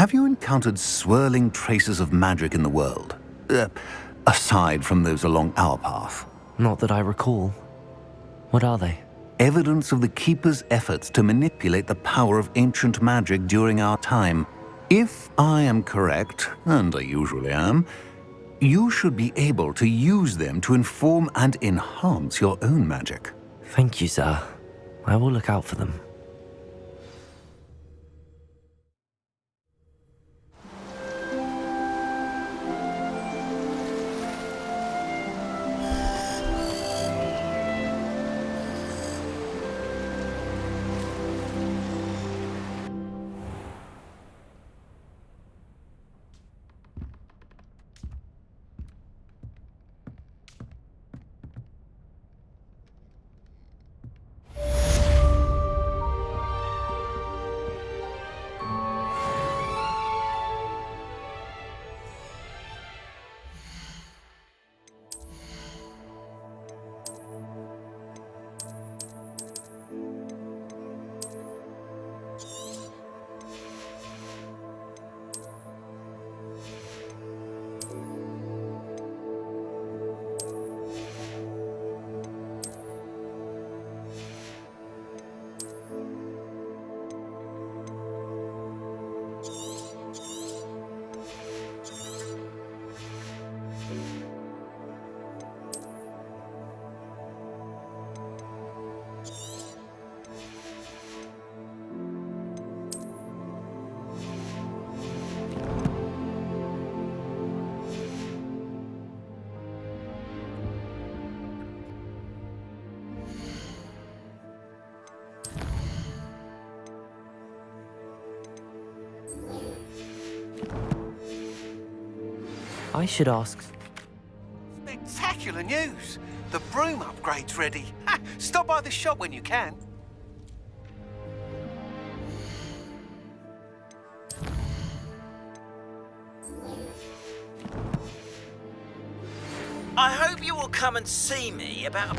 Have you encountered swirling traces of magic in the world? Aside from those along our path? Not that I recall. What are they? Evidence of the Keeper's efforts to manipulate the power of ancient magic during our time. If I am correct, and I usually am, you should be able to use them to inform and enhance your own magic. Thank you, sir. I will look out for them. I should ask... Spectacular news! The broom upgrade's ready. Ha! Stop by the shop when you can. I hope you will come and see me about...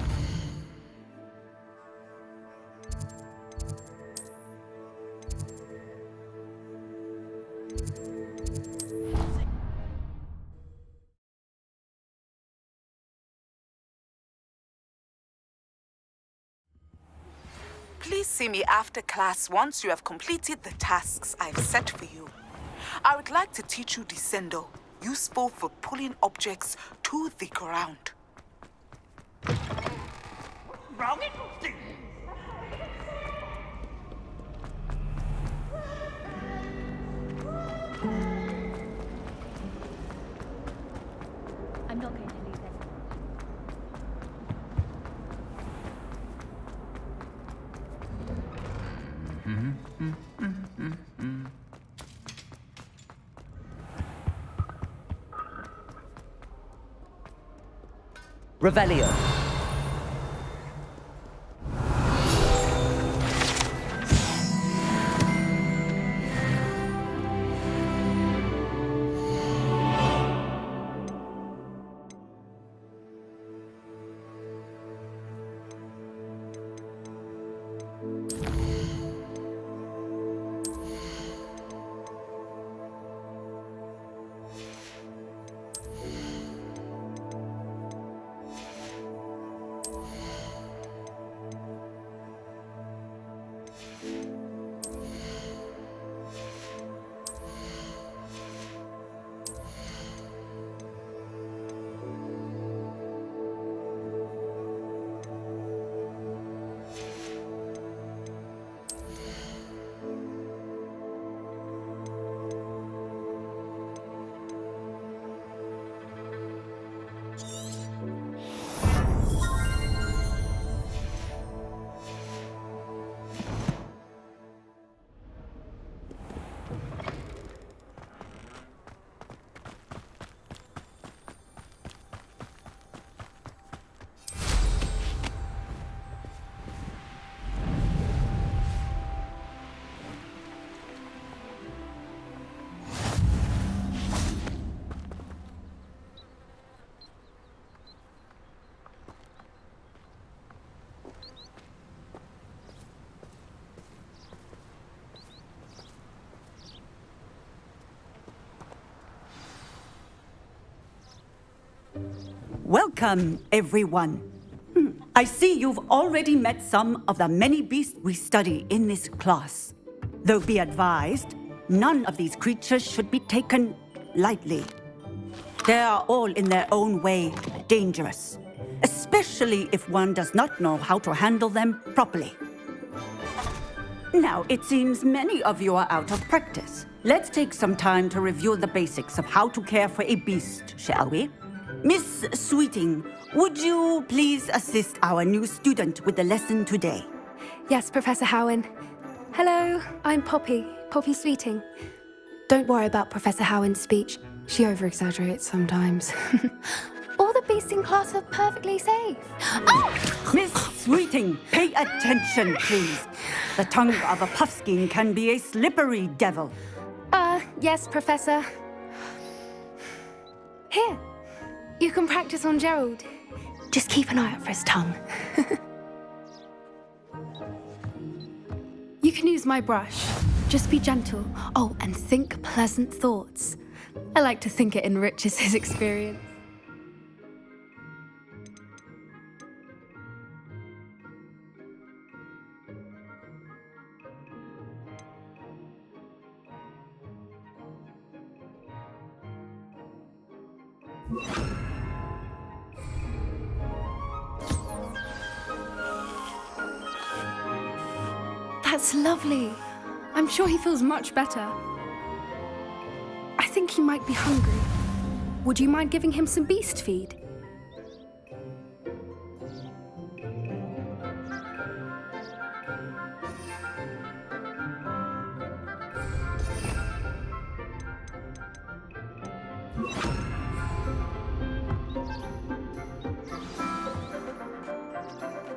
Please see me after class once you have completed the tasks I've set for you. I would like to teach you Descendo, useful for pulling objects to the ground. Wrong it? I'm not going to leave it. Revelio. Welcome, everyone. I see you've already met some of the many beasts we study in this class. Though be advised, none of these creatures should be taken lightly. They are all in their own way dangerous, especially if one does not know how to handle them properly. Now, it seems many of you are out of practice. Let's take some time to review the basics of how to care for a beast, shall we? Miss Sweeting, would you please assist our new student with the lesson today? Yes, Professor Howen. Hello, I'm Poppy Sweeting. Don't worry about Professor Howen's speech. She over-exaggerates sometimes. All the beasts in class are perfectly safe. Oh! Miss Sweeting, pay attention, please. The tongue of a puffskein can be a slippery devil. Yes, Professor. Here, you can practice on Gerald. Just keep an eye out for his tongue. You can use my brush. Just be gentle. Oh, and think pleasant thoughts. I like to think it enriches his experience. That's lovely. I'm sure he feels much better. I think he might be hungry. Would you mind giving him some beast feed?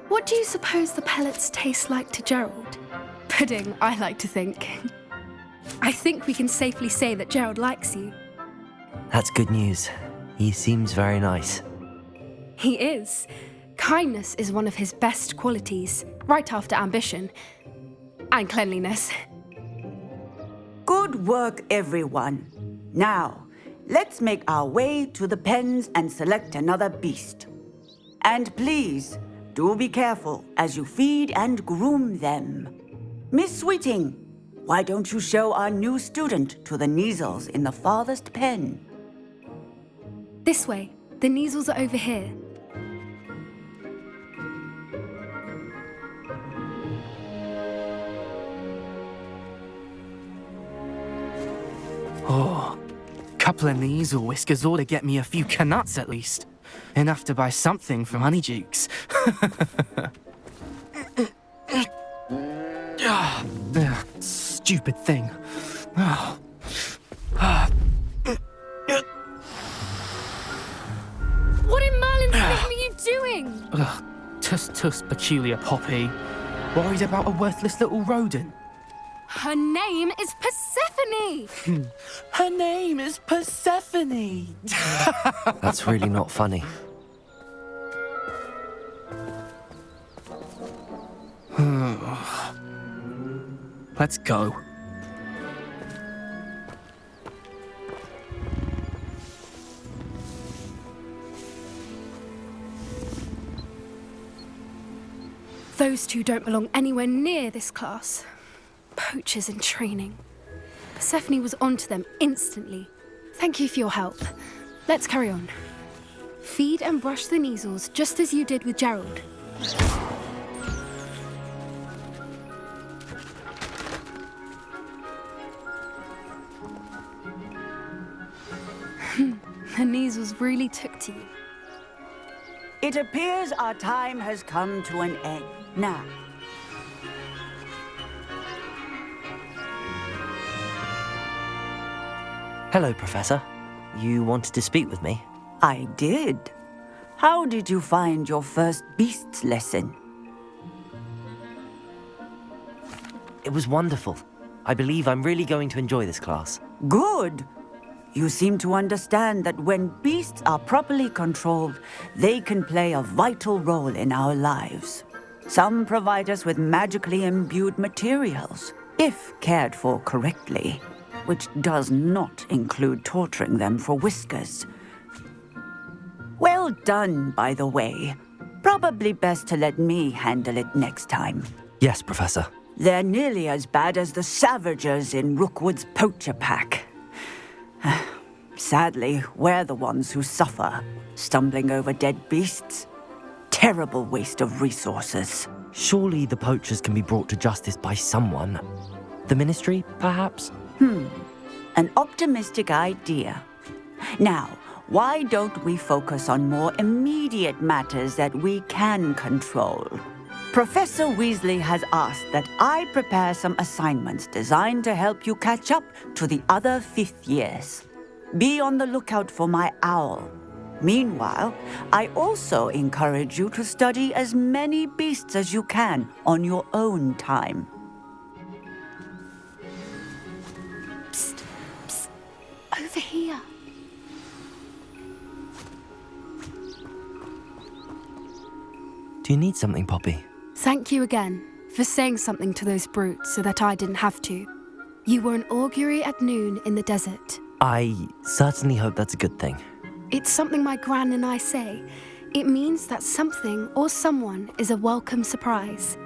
What do you suppose the pellets taste like to Gerald? Pudding, I like to think. I think we can safely say that Gerald likes you. That's good news. He seems very nice. He is. Kindness is one of his best qualities, right after ambition. And cleanliness. Good work, everyone. Now, let's make our way to the pens and select another beast. And please, do be careful as you feed and groom them. Miss Sweeting, why don't you show our new student to the Neasels in the farthest pen? This way. The Neasels are over here. Oh, couple of Neasel whiskers ought to get me a few canuts at least. Enough to buy something from Honeydukes. Stupid thing. What in Merlin's name are you doing? Tuss, peculiar Poppy. Worried about a worthless little rodent. Her name is Persephone! Her name is Persephone! That's really not funny. Let's go. Those two don't belong anywhere near this class. Poachers in training. Persephone was onto them instantly. Thank you for your help. Let's carry on. Feed and brush the Neasels just as you did with Gerald. The Neasels really took to you. It appears our time has come to an end. Now, Hello, Professor. You wanted to speak with me? I did. How did you find your first beasts lesson? It was wonderful. I believe I'm really going to enjoy this class. Good. You seem to understand that when beasts are properly controlled, they can play a vital role in our lives. Some provide us with magically imbued materials, if cared for correctly, which does not include torturing them for whiskers. Well done, by the way. Probably best to let me handle it next time. Yes, Professor. They're nearly as bad as the Savagers in Rookwood's poacher pack. Sadly, we're the ones who suffer, stumbling over dead beasts. Terrible waste of resources. Surely the poachers can be brought to justice by someone. The Ministry, perhaps? An optimistic idea. Now, why don't we focus on more immediate matters that we can control? Professor Weasley has asked that I prepare some assignments designed to help you catch up to the other 5th years. Be on the lookout for my owl. Meanwhile, I also encourage you to study as many beasts as you can on your own time. Psst, psst, over here. Do you need something, Poppy? Thank you again for saying something to those brutes so that I didn't have to. You were an augury at noon in the desert. I certainly hope that's a good thing. It's something my gran and I say. It means that something or someone is a welcome surprise.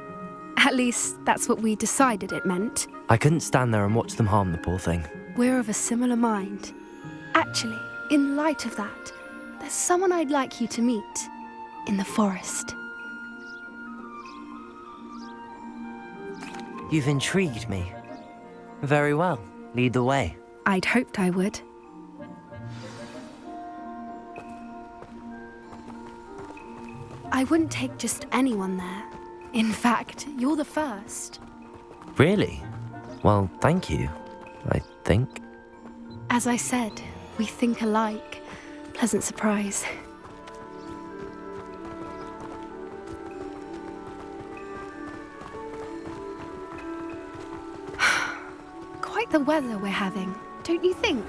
At least, that's what we decided it meant. I couldn't stand there and watch them harm the poor thing. We're of a similar mind. Actually, in light of that, there's someone I'd like you to meet in the forest. You've intrigued me. Very well. Lead the way. I'd hoped I would. I wouldn't take just anyone there. In fact, you're the first. Really? Well, thank you, I think. As I said, we think alike. Pleasant surprise. Quite the weather we're having, don't you think?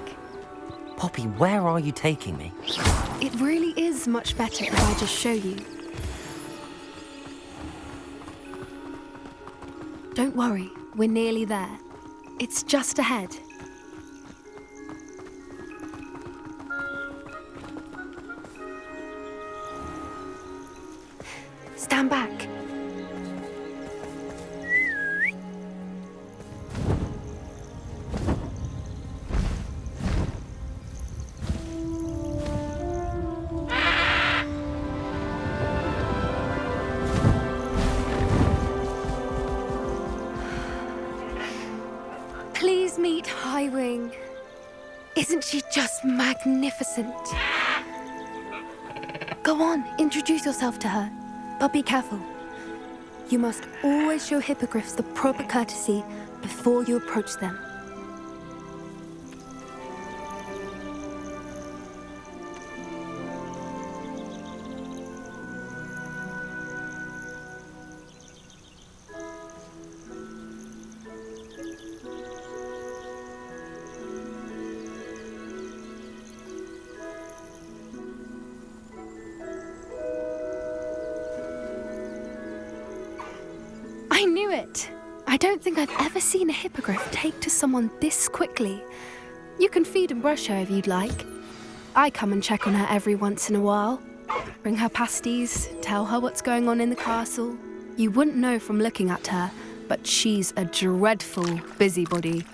Poppy, where are you taking me? It really is much better if I just show you. Don't worry, we're nearly there. It's just ahead. Stand back. Please meet Highwing. Isn't she just magnificent? Go on, introduce yourself to her. But be careful. You must always show hippogriffs the proper courtesy before you approach them. I knew it! I don't think I've ever seen a hippogriff take to someone this quickly. You can feed and brush her if you'd like. I come and check on her every once in a while. Bring her pasties, tell her what's going on in the castle. You wouldn't know from looking at her, but she's a dreadful busybody.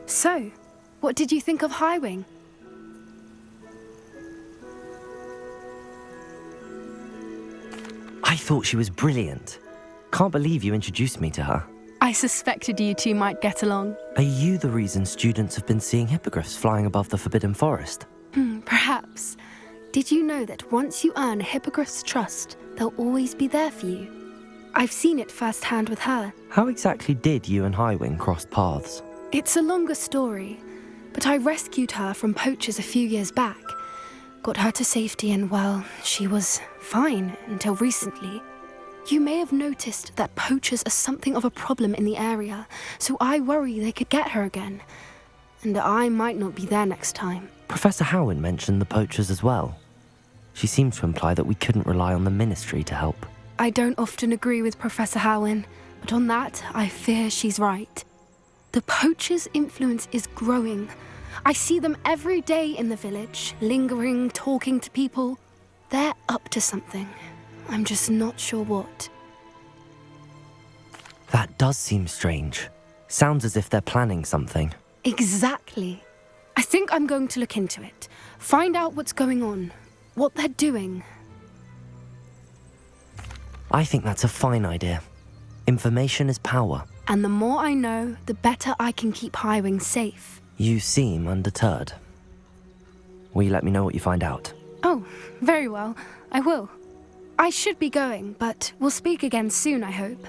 So, what did you think of Highwing? I thought she was brilliant. Can't believe you introduced me to her. I suspected you two might get along. Are you the reason students have been seeing hippogriffs flying above the Forbidden Forest? Perhaps. Did you know that once you earn a hippogriff's trust, they'll always be there for you? I've seen it firsthand with her. How exactly did you and Highwing cross paths? It's a longer story, but I rescued her from poachers a few years back. Got her to safety and, well, she was fine until recently. You may have noticed that poachers are something of a problem in the area, so I worry they could get her again. And I might not be there next time. Professor Howin mentioned the poachers as well. She seemed to imply that we couldn't rely on the Ministry to help. I don't often agree with Professor Howin, but on that, I fear she's right. The poachers' influence is growing. I see them every day in the village, lingering, talking to people. They're up to something. I'm just not sure what. That does seem strange. Sounds as if they're planning something. Exactly. I think I'm going to look into it. Find out what's going on. What they're doing. I think that's a fine idea. Information is power. And the more I know, the better I can keep Highwing safe. You seem undeterred. Will you let me know what you find out? Oh, very well. I will. I should be going, but we'll speak again soon, I hope.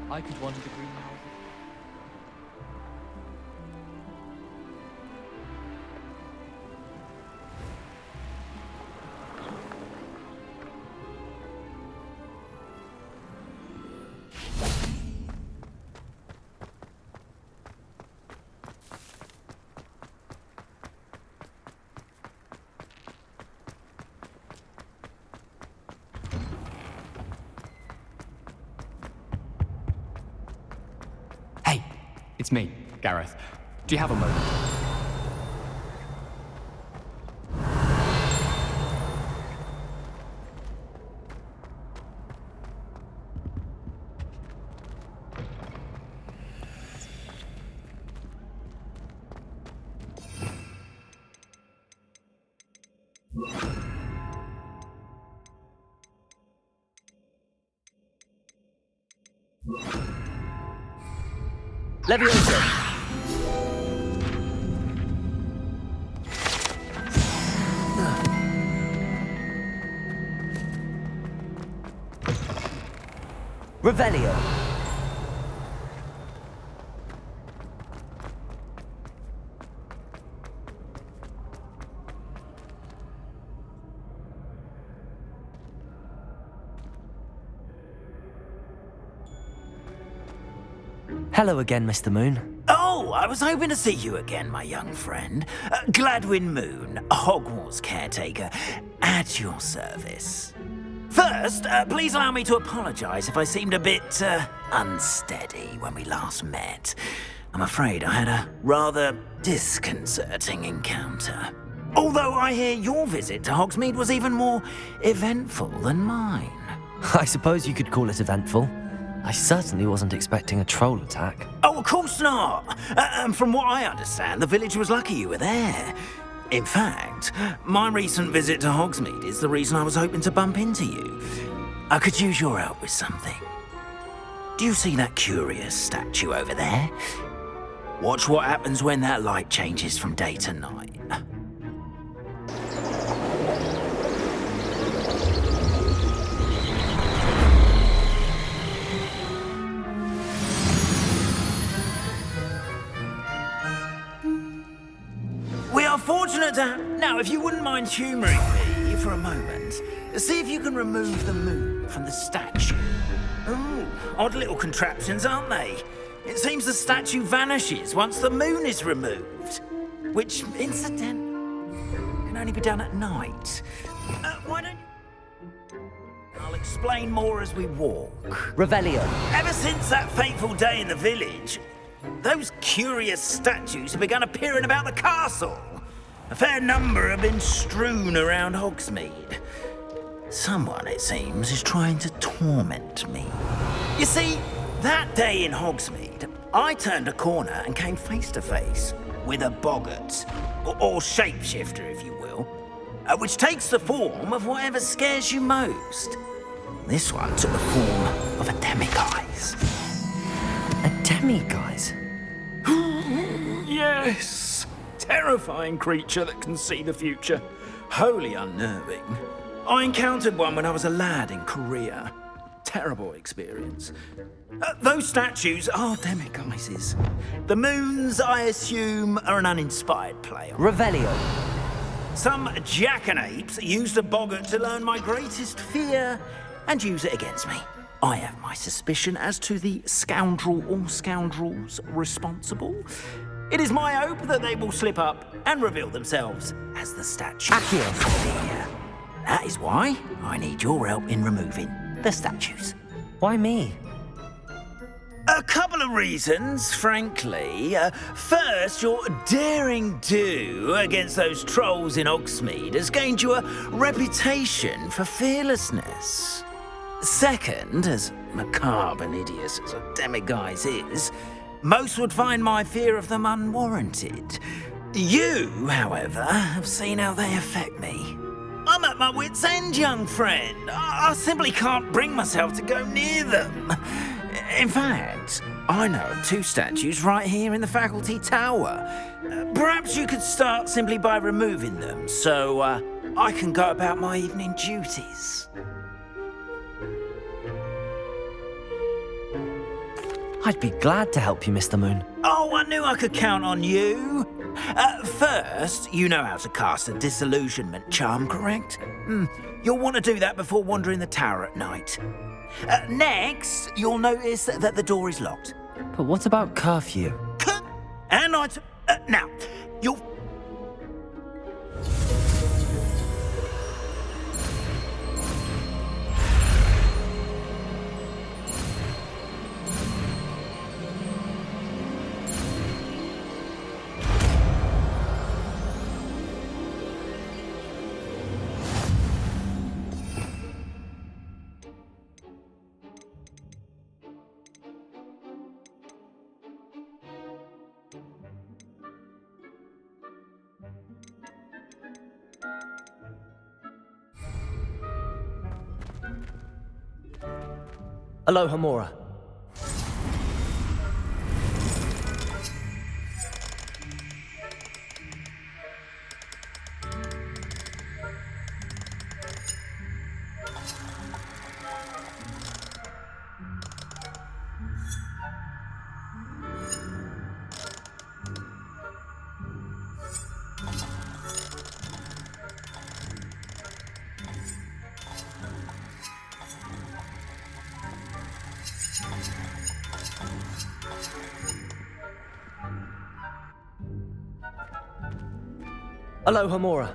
I could wander the greenhouses. It's me, Gareth. Do you have a moment? Leviosa! Revelio! Hello again, Mr. Moon. Oh, I was hoping to see you again, my young friend. Gladwin Moon, Hogwarts caretaker, at your service. First, please allow me to apologise if I seemed a bit unsteady when we last met. I'm afraid I had a rather disconcerting encounter. Although I hear your visit to Hogsmeade was even more eventful than mine. I suppose you could call it eventful. I certainly wasn't expecting a troll attack. Oh, of course not. And from what I understand, the village was lucky you were there. In fact, my recent visit to Hogsmeade is the reason I was hoping to bump into you. I could use your help with something. Do you see that curious statue over there? Watch what happens when that light changes from day to night. We are fortunate to have... Now, if you wouldn't mind humouring me for a moment, see if you can remove the moon from the statue. Ooh, odd little contraptions, aren't they? It seems the statue vanishes once the moon is removed. Which, incidentally, can only be done at night. Why don't you... I'll explain more as we walk. Revelio. Ever since that fateful day in the village, those curious statues have begun appearing about the castle. A fair number have been strewn around Hogsmeade. Someone, it seems, is trying to torment me. You see, that day in Hogsmeade, I turned a corner and came face to face with a boggart, or shapeshifter, if you will, which takes the form of whatever scares you most. This one took the form of a demiguise. A demiguise? Yes! Terrifying creature that can see the future. Wholly unnerving. I encountered one when I was a lad in Korea. Terrible experience. Those statues are demiguises. The moons, I assume, are an uninspired play on. Revelio. Some jackanapes used a boggart to learn my greatest fear and use it against me. I have my suspicion as to the scoundrel or scoundrels responsible. It is my hope that they will slip up and reveal themselves as the statue. Accio. That is why I need your help in removing the statues. Why me? A couple of reasons, frankly. First, your daring do against those trolls in Hogsmeade has gained you a reputation for fearlessness. Second, as macabre and hideous as a demiguise is, most would find my fear of them unwarranted. You, however, have seen how they affect me. I'm at my wit's end, young friend. I simply can't bring myself to go near them. In fact, I know of 2 statues right here in the faculty tower. Perhaps you could start simply by removing them, so I can go about my evening duties. I'd be glad to help you, Mr. Moon. Oh, I knew I could count on you. First, you know how to cast a disillusionment charm, correct? You'll want to do that before wandering the tower at night. Next, you'll notice that the door is locked. But what about curfew? And now, you'll... Aloha Mora. Aloha Mora.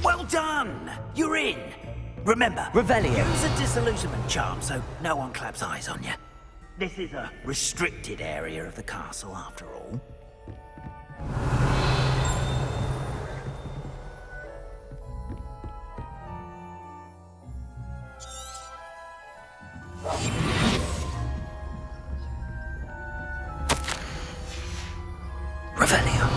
Well done! You're in! Remember, Revelio. use a disillusionment charm so no one claps eyes on you. This is a restricted area of the castle, after all. Revelio.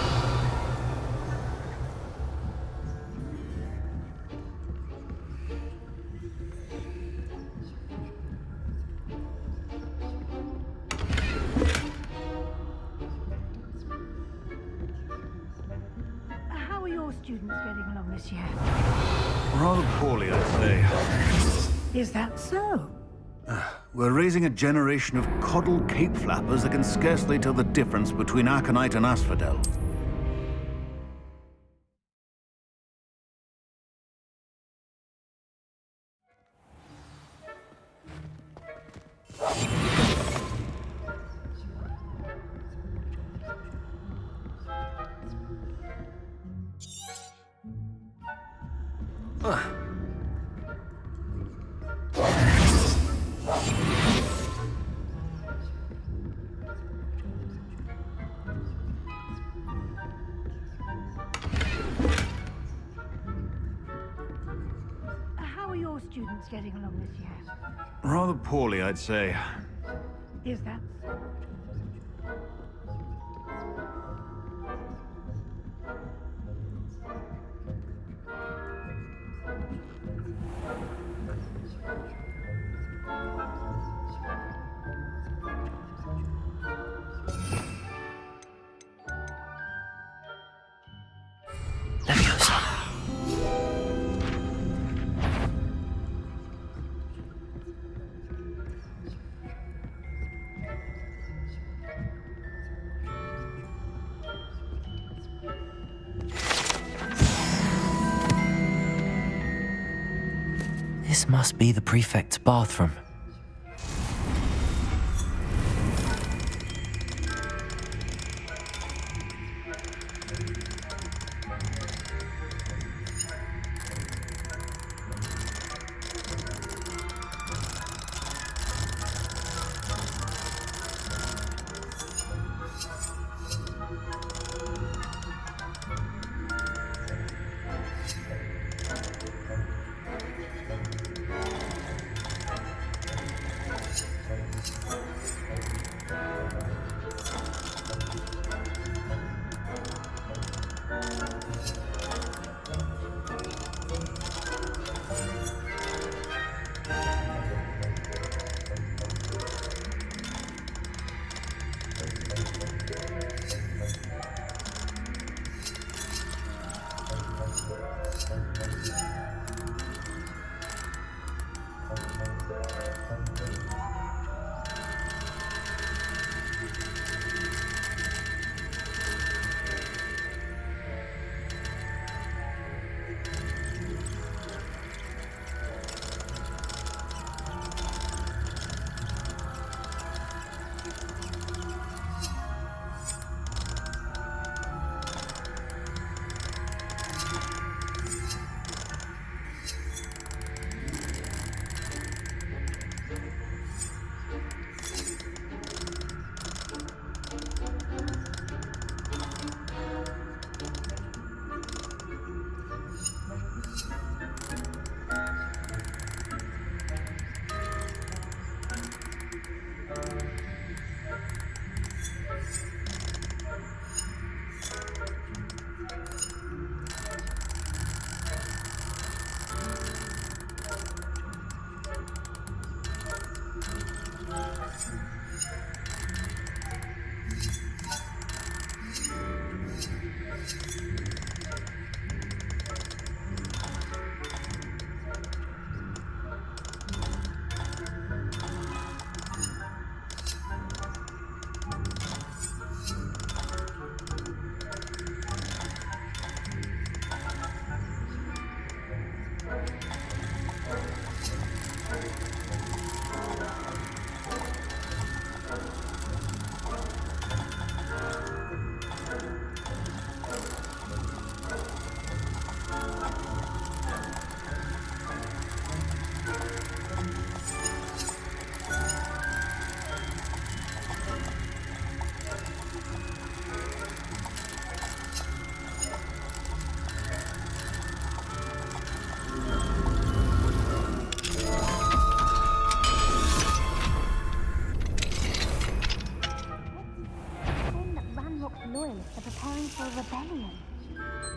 How are your students getting along this year? Rather poorly, I'd say. Is that so? We're raising a generation of coddled cape flappers that can scarcely tell the difference between aconite and asphodel. How are your students getting along this year? Rather poorly, I'd say. Is that so? Leviosa. This must be the prefect's bathroom.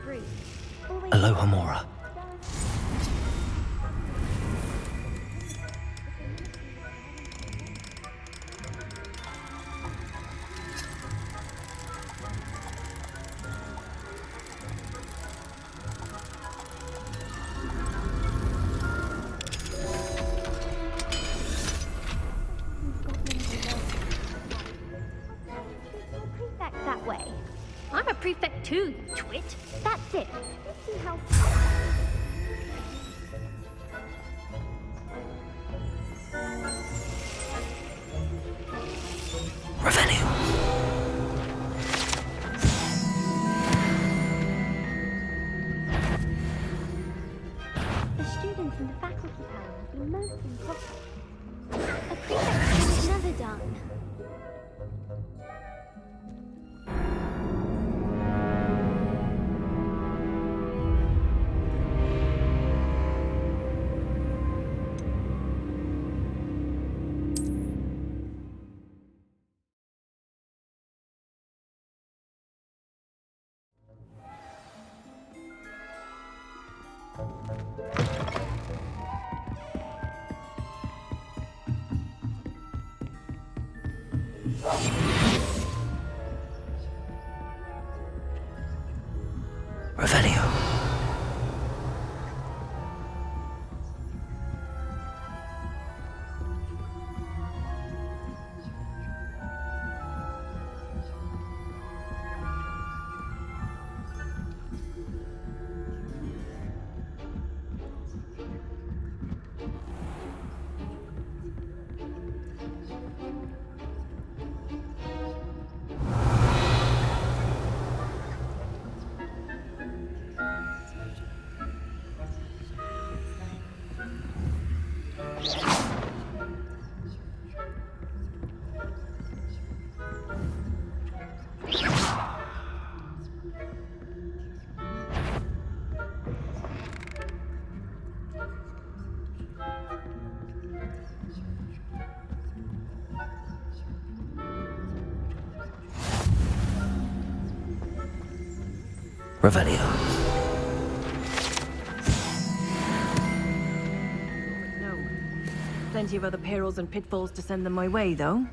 Brew. Always Aloha Mora. prefect that way. I'm a prefect too, you twit. That's it. Let's see how... Revenue. The students in the faculty tower will be most impressive. A prefect is never done. Revenue. Revelio. No. Plenty of other perils and pitfalls to send them my way, though.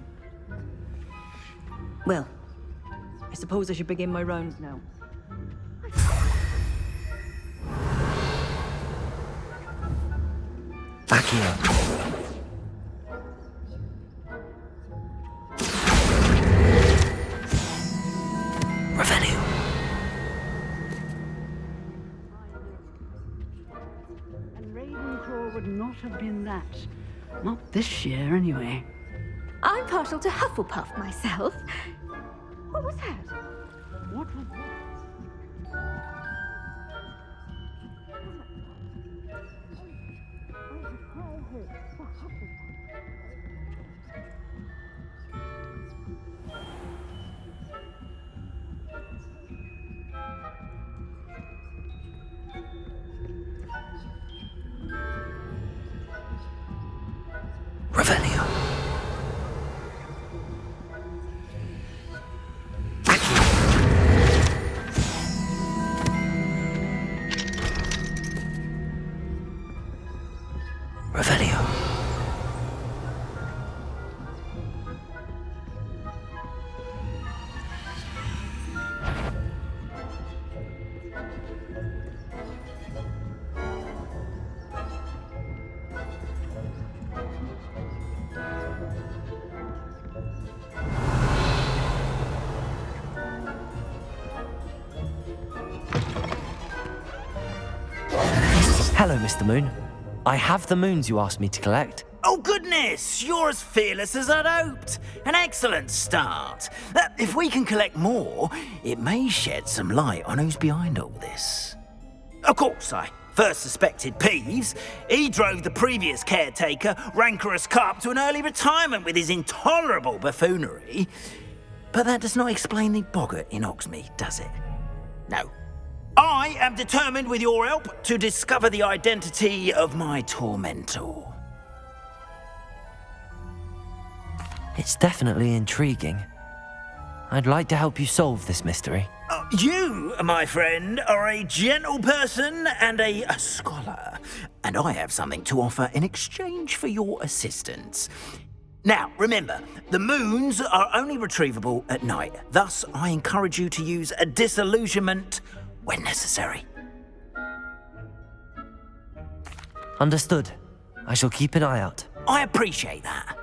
Well, I suppose I should begin my rounds now. Back here. Revenue. And Ravenclaw would not have been that. Not this year, anyway. I'm partial to Hufflepuff myself. What was that? What was... Revenue. Revenue. Hello, Mr. Moon. I have the moons you asked me to collect. Oh, goodness! You're as fearless as I'd hoped. An excellent start. If we can collect more, it may shed some light on who's behind all this. Of course, I first suspected Peeves. He drove the previous caretaker, Rancorous Carp, to an early retirement with his intolerable buffoonery. But that does not explain the boggart in Hogsmeade, does it? No. I am determined, with your help, to discover the identity of my tormentor. It's definitely intriguing. I'd like to help you solve this mystery. You, my friend, are a gentle person and a scholar, and I have something to offer in exchange for your assistance. Now, remember, the moons are only retrievable at night. Thus, I encourage you to use a disillusionment when necessary. Understood. I shall keep an eye out. I appreciate that.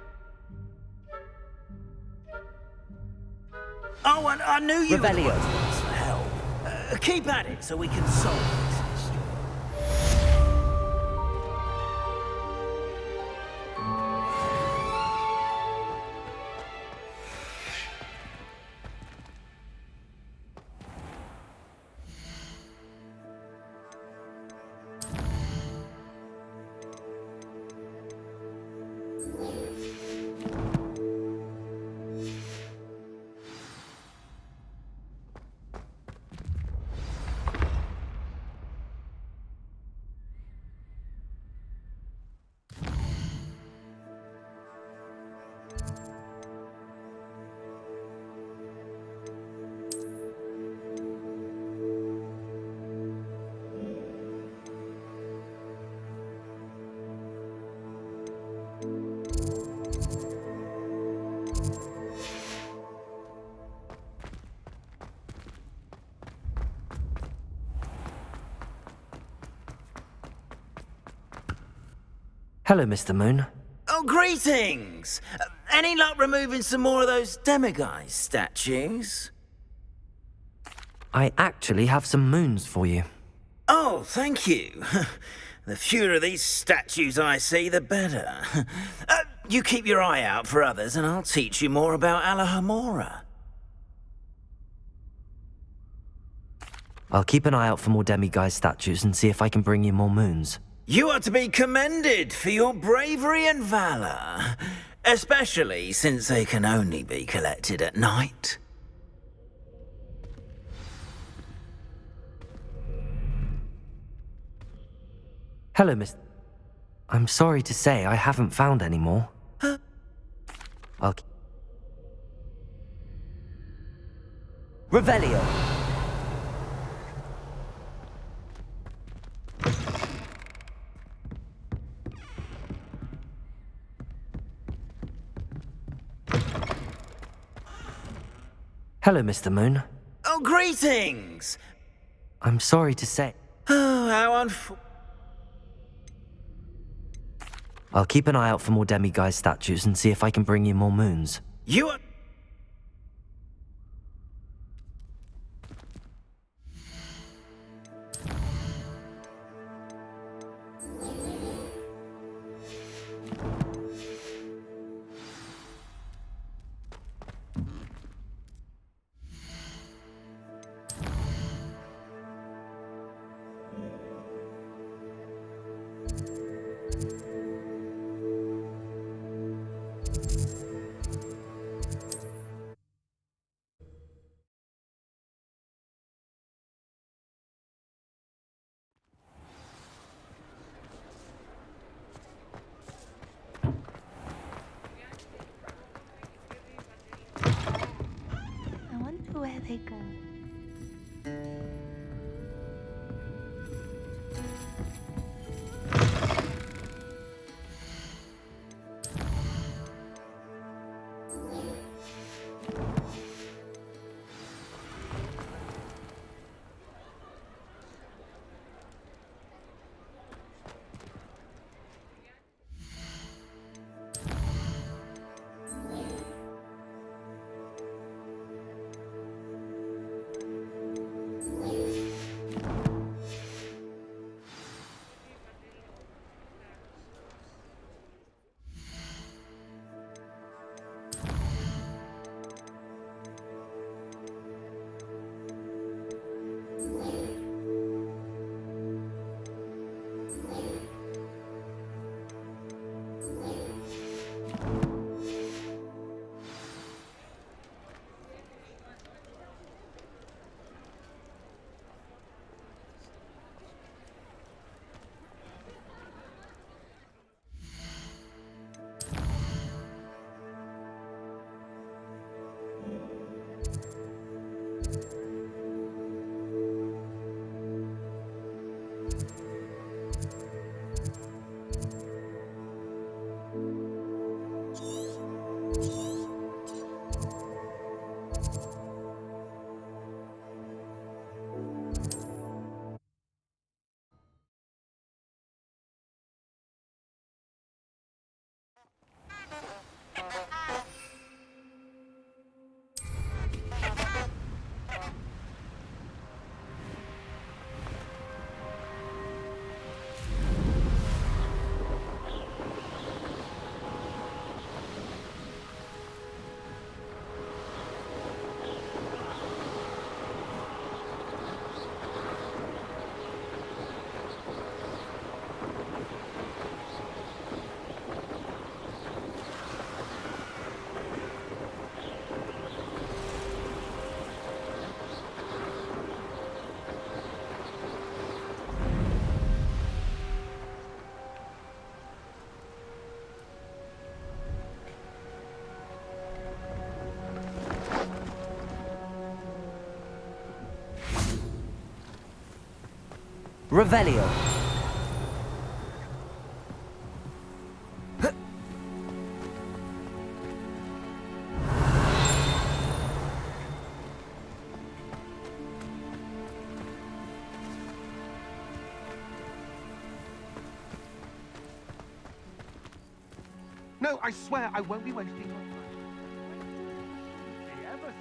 Oh, and I knew you Revelio. would ask for help. Keep at it so we can solve this mystery. Hello, Mr. Moon. Oh, greetings! Any luck removing some more of those demiguise statues? I actually have some moons for you. Oh, thank you. The fewer of these statues I see, the better. You keep your eye out for others, and I'll teach you more about Alahamora. I'll keep an eye out for more demiguise statues and see if I can bring you more moons. You are to be commended for your bravery and valor, especially since they can only be collected at night. Hello, Miss... I'm sorry to say I haven't found any more. I'll... Revelio! Hello, Mr. Moon. Oh, greetings! I'm sorry to say... Oh, how unfortunate. I'll keep an eye out for more demiguise statues and see if I can bring you more moons. You are... I wonder where they go. Revelio. No, I swear I won't be wasting your time. Ever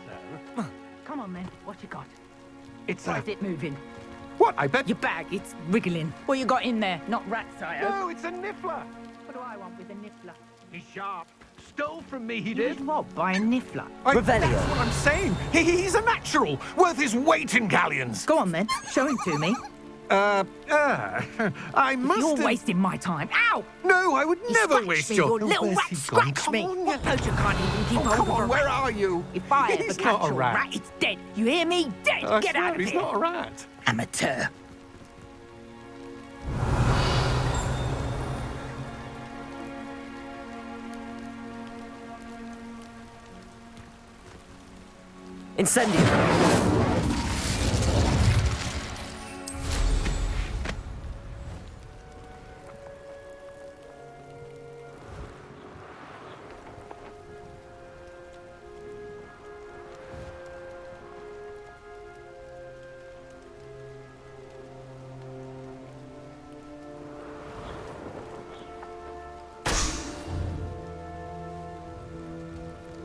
so. Come on, then. What you got? It's Why is it moving? What? I bet. Your bag, it's wriggling. What you got in there? Not rat sire. No, it's a niffler. What do I want with a niffler? He's sharp. Stole from me, he You did. was robbed by a niffler. Revelio. That's what I'm saying. He's a natural, worth his weight in galleons. Go on, then. Show him to me. I must You're have... wasting my time. Ow! No, I would You never scratched waste me, your... you little Where's rat, he gone? scratch Come me. on, What poacher can't even keep hold come of a on, where rat? are you? If I ever He's catch not a your rat. rat, it's dead. You hear me? Dead. I Get swear out of he's here. not a rat. Amateur. Incendio.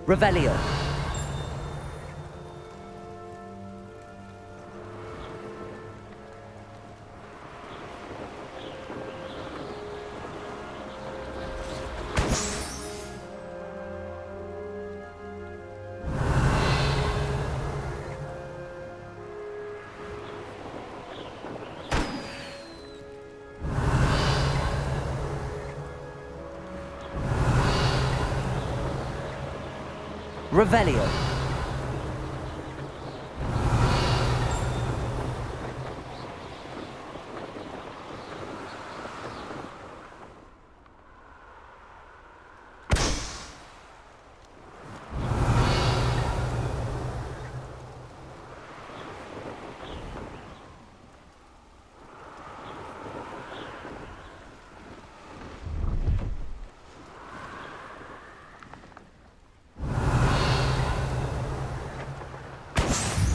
Revelio. Revelio.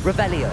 Revelio.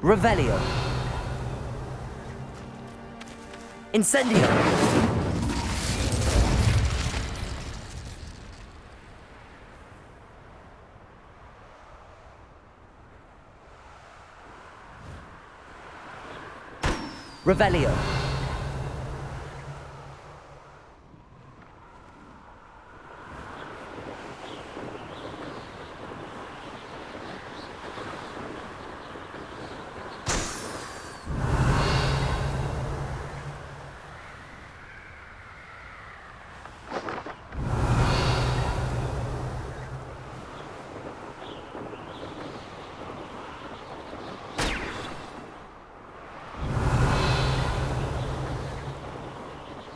Revelio. Incendio. Revelio.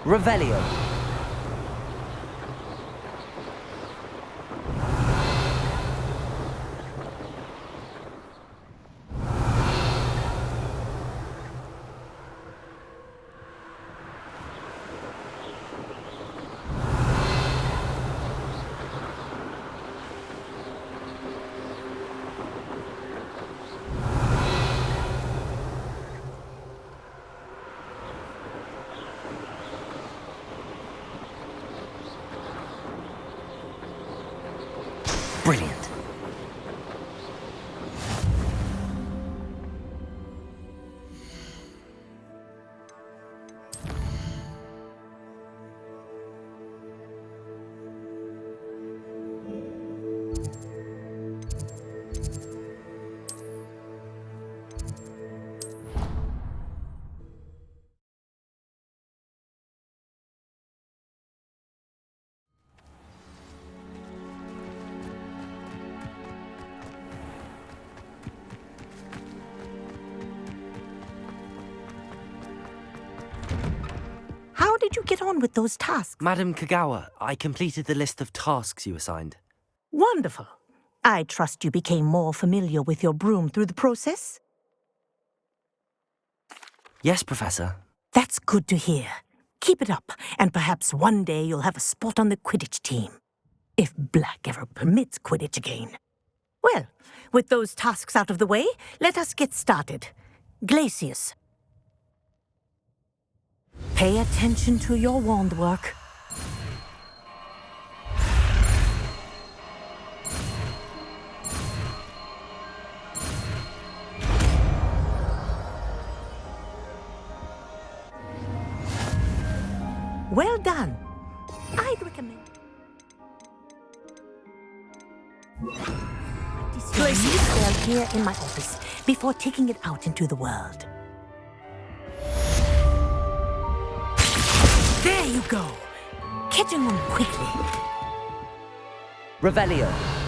Revelio. Brilliant. How did you get on with those tasks? Madam Kagawa, I completed the list of tasks you assigned. Wonderful. I trust you became more familiar with your broom through the process? Yes, Professor. That's good to hear. Keep it up, and perhaps one day you'll have a spot on the Quidditch team. If Black ever permits Quidditch again. Well, with those tasks out of the way, let us get started. Glacius. Pay attention to your wand work. Well done. I'd recommend... Practice your new spell here in my office before taking it out into the world. There you go. Catching them quickly. Revelio.